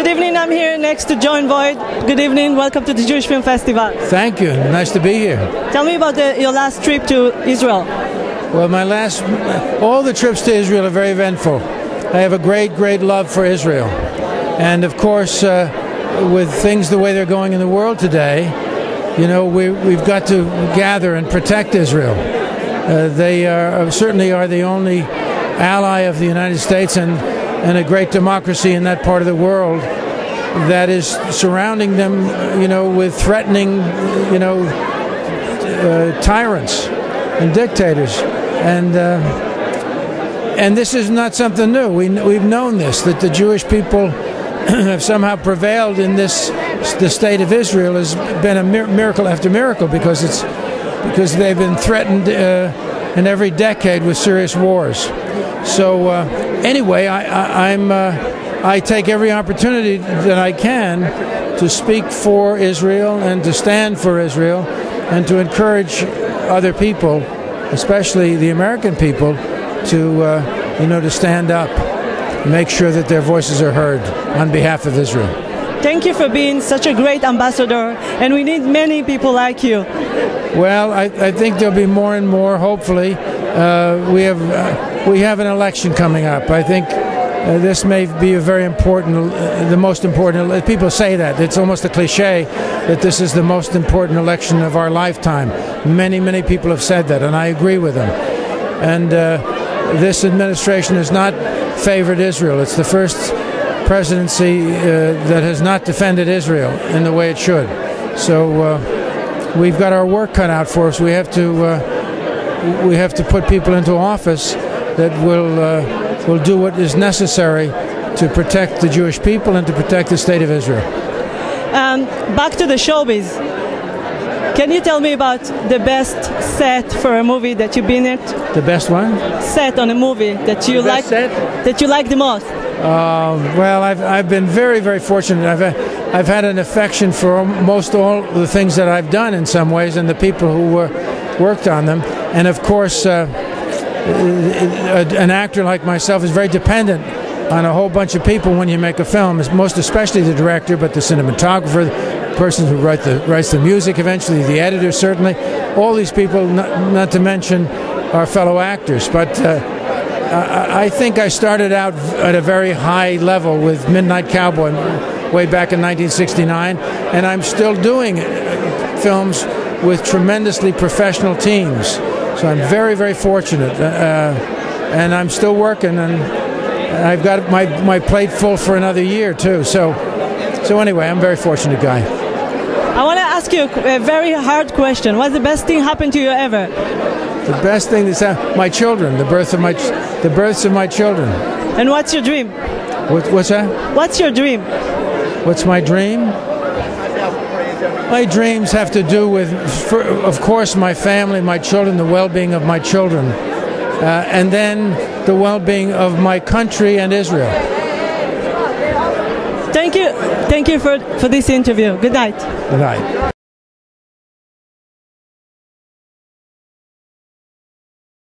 evening. I'm here next to Jon Voight. Good evening. Welcome to the Jewish Film Festival. Thank you. Nice to be here. Tell me about your last trip to Israel. Well, all the trips to Israel are very eventful. I have a great love for Israel. And of course, with things the way they're going in the world today, you know, we've got to gather and protect Israel. They certainly are the only ally of the United States and a great democracy in that part of the world that is surrounding them, you know, with threatening, you know, tyrants and dictators. And this is not something new. We've known this, that the Jewish people have somehow prevailed in this. The state of Israel has been a miracle after miracle because they've been threatened in every decade with serious wars. So anyway, I take every opportunity that I can to speak for Israel and to stand for Israel and to encourage other people, especially the American people, to to stand up, make sure that their voices are heard on behalf of Israel. Thank you for being such a great ambassador, and we need many people like you. Well, I think there'll be more and more, hopefully. We have an election coming up. I think this may be a very important, the most important. People say that. It's almost a cliche that this is the most important election of our lifetime. Many people have said that, and I agree with them. And this administration has not favored Israel. It's the first presidency that has not defended Israel in the way it should. So we've got our work cut out for us. We have to put people into office that will do what is necessary to protect the Jewish people and to protect the state of Israel. Back to the showbiz. Can you tell me about the best set for a movie that you've been in? The best one? Set on a movie that you like the most. Well, I've been very fortunate. I've had an affection for most all the things that I've done in some ways, and the people who worked on them. And of course, an actor like myself is very dependent on a whole bunch of people when you make a film, most especially the director, but the cinematographer, the person who writes the music eventually, the editor certainly. All these people, not to mention our fellow actors. But I think I started out at a very high level with Midnight Cowboy way back in 1969, and I'm still doing films with tremendously professional teams. So I'm very fortunate, and I'm still working, and I've got my plate full for another year too. So anyway, I'm a very fortunate guy. I want to ask you a very hard question. What's the best thing happened to you ever? The best thing that's happened, my children, the births of my children. And what's your dream? What's that? What's your dream? What's my dream? My dreams have to do with, of course, my family, my children, the well-being of my children, and then the well-being of my country and Israel. Thank you for this interview. Good night. Good night.